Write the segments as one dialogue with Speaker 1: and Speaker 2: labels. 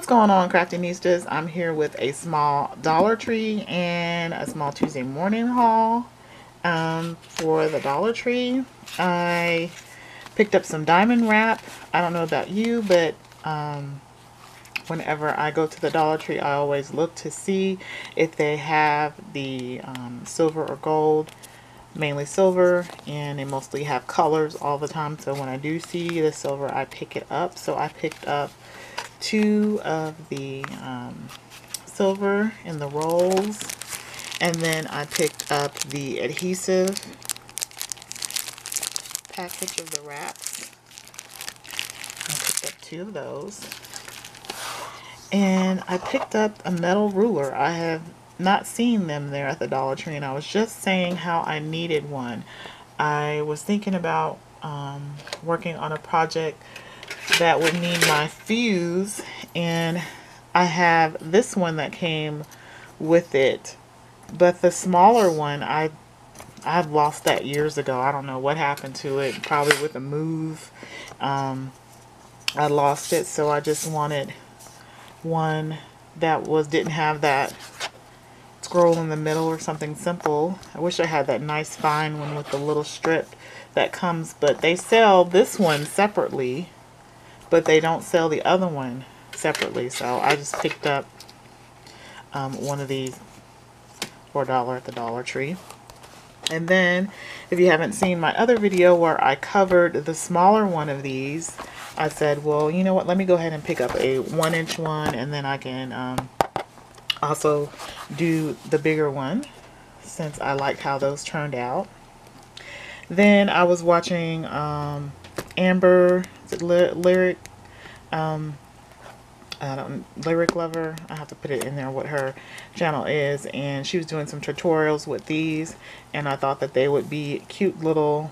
Speaker 1: What's going on, Craftinistas? I'm here with a small Dollar Tree and a small Tuesday morning haul. For the Dollar Tree, I picked up some diamond wrap. I don't know about you, but whenever I go to the Dollar Tree, I always look to see if they have the silver or gold, mainly silver, and they mostly have colors all the time. So when I do see the silver, I pick it up. So I picked up two of the silver in the rolls, and then I picked up the adhesive package of the wraps. I picked up two of those, and I picked up a metal ruler. I have not seen them there at the Dollar Tree, and I was just saying how I needed one. I was thinking about working on a project that would need my fuse, and I have this one that came with it, but the smaller one, I've lost that years ago. I don't know what happened to it, probably with a move. I lost it, so I just wanted one that didn't have that scroll in the middle or something simple. I wish I had that nice fine one with the little strip that comes, but they sell this one separately, but they don't sell the other one separately. So I just picked up one of these for $1 at the Dollar Tree. And then, if you haven't seen my other video where I covered the smaller one of these, I said, well, you know what, let me go ahead and pick up a 1-inch one, and then I can also do the bigger one, since I liked how those turned out. Then I was watching Amber, Lyric Lover. I have to put it in there what her channel is, and she was doing some tutorials with these, and I thought that they would be cute little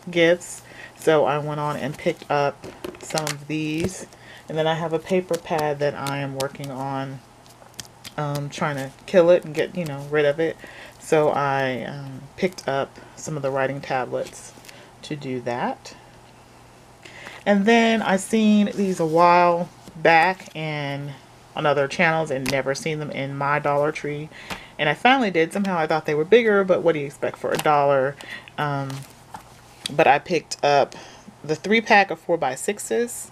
Speaker 1: gifts, so I went on and picked up some of these. And then I have a paper pad that I am working on trying to kill it and get, rid of it, so I picked up some of the writing tablets to do that. And then I seen these a while back on other channels and never seen them in my Dollar Tree, and I finally did. Somehow I thought they were bigger, but what do you expect for $1? But I picked up the 3-pack of 4x6s,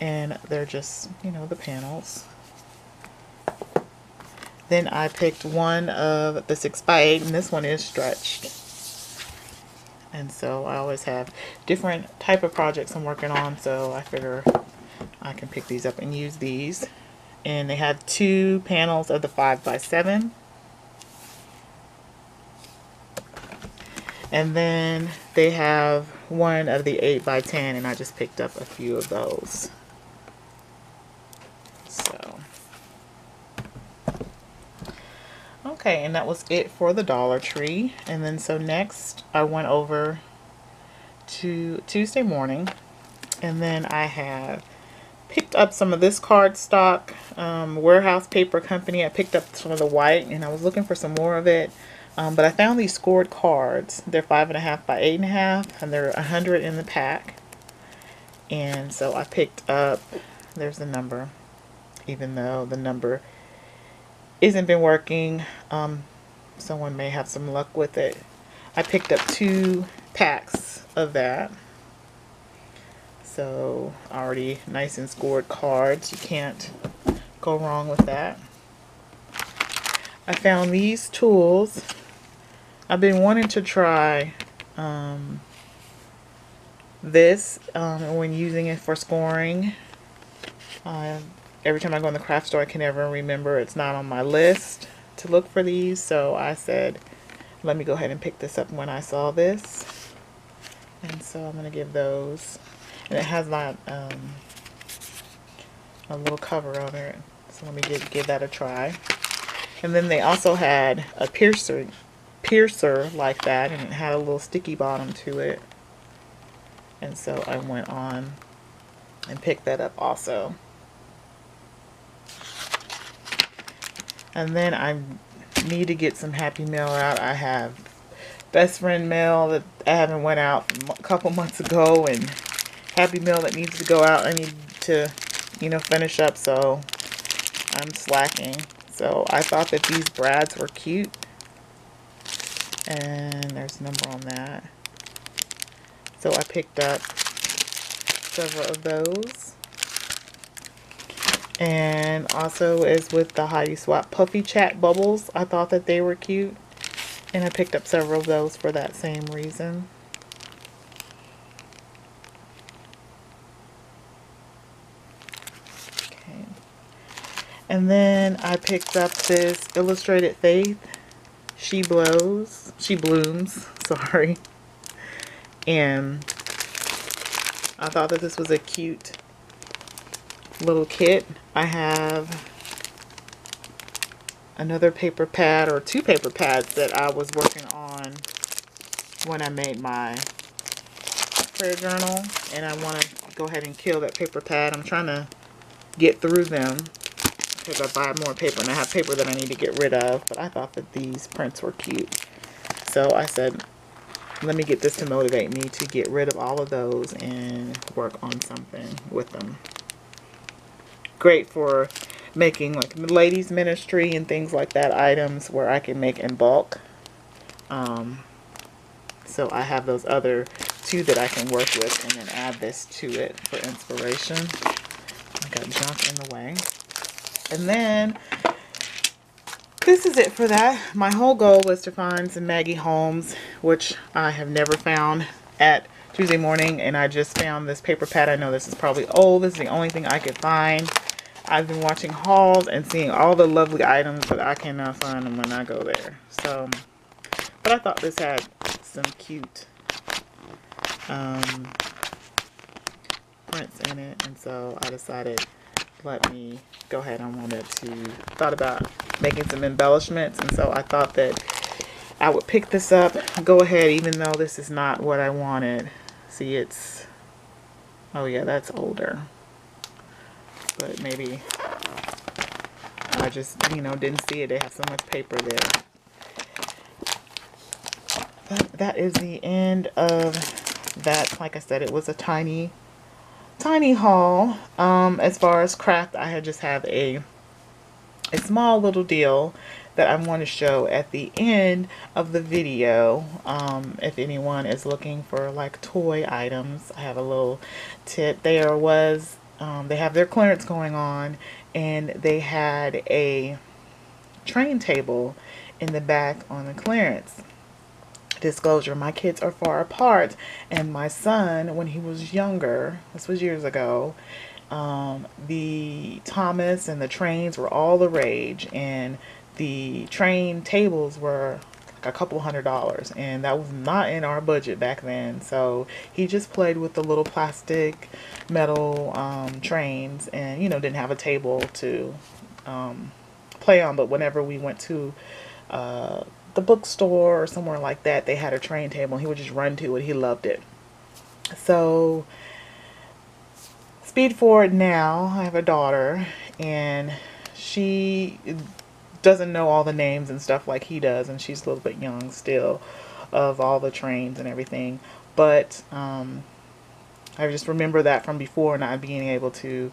Speaker 1: and they're just, the panels. Then I picked one of the 6x8, and this one is stretched. And so I always have different type of projects I'm working on, so I figure I can pick these up and use these. And they have 2 panels of the 5x7. And then they have one of the 8x10, and I just picked up a few of those. So, okay, and that was it for the Dollar Tree. And then so next I went over to Tuesday morning, and then I have picked up some of this cardstock, Warehouse Paper Company. I picked up some of the white, and I was looking for some more of it, but I found these scored cards. They're 5.5 by 8.5, and they're 100 in the pack. And so I picked up, there's the number, even though the number isn't been working, someone may have some luck with it. I picked up 2 packs of that. So already nice and scored cards. You can't go wrong with that. I found these tools. I've been wanting to try this when using it for scoring. Every time I go in the craft store, I can never remember. It's not on my list to look for these, so I said, let me go ahead and pick this up when I saw this. And so I'm going to give those. And it has my a little cover on it, so let me give that a try. And then they also had a piercer like that, and it had a little sticky bottom to it. And so I went on and picked that up also. And then I need to get some Happy Mail out. I have Best Friend Mail that I haven't went out a couple months ago, and Happy Mail that needs to go out. I need to finish up, so I'm slacking. So I thought that these brads were cute. And there's a number on that. So I picked up several of those. And also, as with the Heidi Swap Puffy Chat Bubbles, I thought that they were cute. And I picked up several of those for that same reason. Okay. And then I picked up this Illustrated Faith She Blooms, sorry. And I thought that this was a cute little kit. I have another paper pad, or two paper pads, that I was working on when I made my prayer journal, and I want to go ahead and kill that paper pad. I'm trying to get through them because I buy more paper and I have paper that I need to get rid of, but I thought that these prints were cute. So I said, let me get this to motivate me to get rid of all of those and work on something with them. Great for making like ladies ministry and things like that, items where I can make in bulk. So I have those other two that I can work with, and then add this to it for inspiration. I got junk in the way. And then this is it for that. My whole goal was to find some Maggie Holmes, which I have never found at Tuesday Morning, and I just found this paper pad. I know this is probably old. This is the only thing I could find. I've been watching hauls and seeing all the lovely items, but I cannot find them when I go there. So, but I thought this had some cute prints in it, and so I decided, let me go ahead. Thought about making some embellishments, and so I thought that I would pick this up, go ahead, even though this is not what I wanted. See, it's, oh yeah, that's older, but maybe I just, didn't see it. They have so much paper there. But that is the end of that. Like I said, it was a tiny haul. As far as craft, I just have a small little deal that I want to show at the end of the video. If anyone is looking for like toy items, I have a little tip. They have their clearance going on, and they had a train table in the back on the clearance. Disclosure, my kids are far apart, and my son, when he was younger, this was years ago, the Thomas and the trains were all the rage, and the train tables were like a couple $100, and that was not in our budget back then. So he just played with the little plastic metal trains, and didn't have a table to play on. But whenever we went to the bookstore or somewhere like that, they had a train table, and he would just run to it. He loved it. So speed forward now, I have a daughter, and she doesn't know all the names and stuff like he does, and she's a little bit young still, of all the trains and everything. But I just remember that from before, not being able to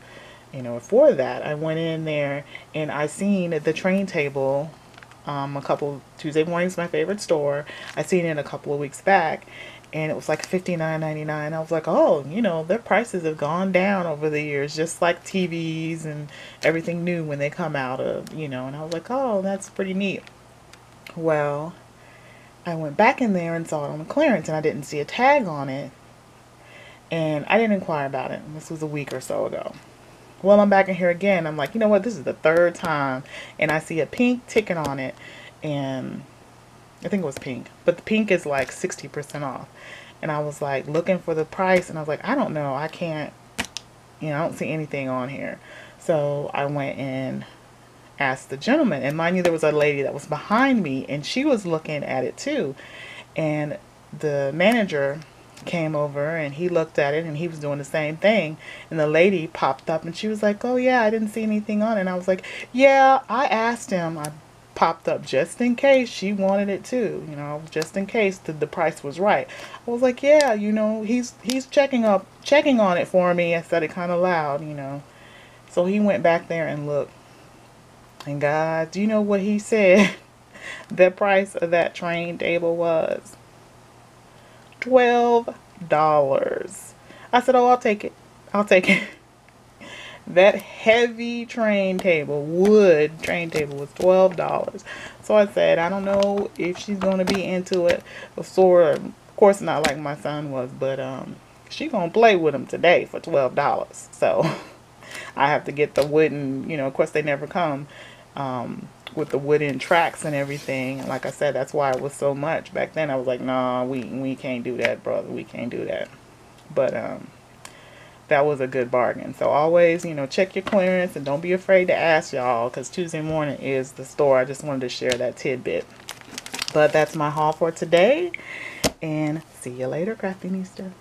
Speaker 1: afford that. I went in there and I seen the train table a couple Tuesday Morning's my favorite store. I seen it a couple of weeks back, and it was like $59.99. I was like, oh, their prices have gone down over the years, just like TVs and everything new when they come out of, and I was like, oh, that's pretty neat. Well, I went back in there and saw it on the clearance, and I didn't see a tag on it, and I didn't inquire about it. This was a week or so ago. Well, I'm back in here again. I'm like, you know what? This is the third time, and I see a pink ticket on it, and I think it was pink, but the pink is like 60% off. And I was like looking for the price, and I was like, I don't know. I can't, I don't see anything on here. So I went and asked the gentleman, and mind you, there was a lady that was behind me, and she was looking at it too. And the manager came over, and he looked at it, and he was doing the same thing, and the lady popped up, and she was like, oh yeah, I didn't see anything on it. And I was like, yeah, I asked him. I popped up just in case she wanted it too, just in case the price was right. I was like, yeah, he's checking on it for me. I said it kind of loud, So he went back there and looked. And guys, do you know what he said? The price of that train table was $12. I said, oh, I'll take it. I'll take it. That heavy wood train table was $12. So I said, I don't know if she's going to be into it. So, of course, not like my son was, but she going to play with him today for $12. So I have to get the wooden, of course they never come with the wooden tracks and everything. And like I said, that's why it was so much. Back then I was like, nah, we can't do that, brother. We can't do that. But that was a good bargain. So always, check your clearance and don't be afraid to ask, y'all, because Tuesday morning is the store. I just wanted to share that tidbit. But that's my haul for today. And see you later, Craftinista.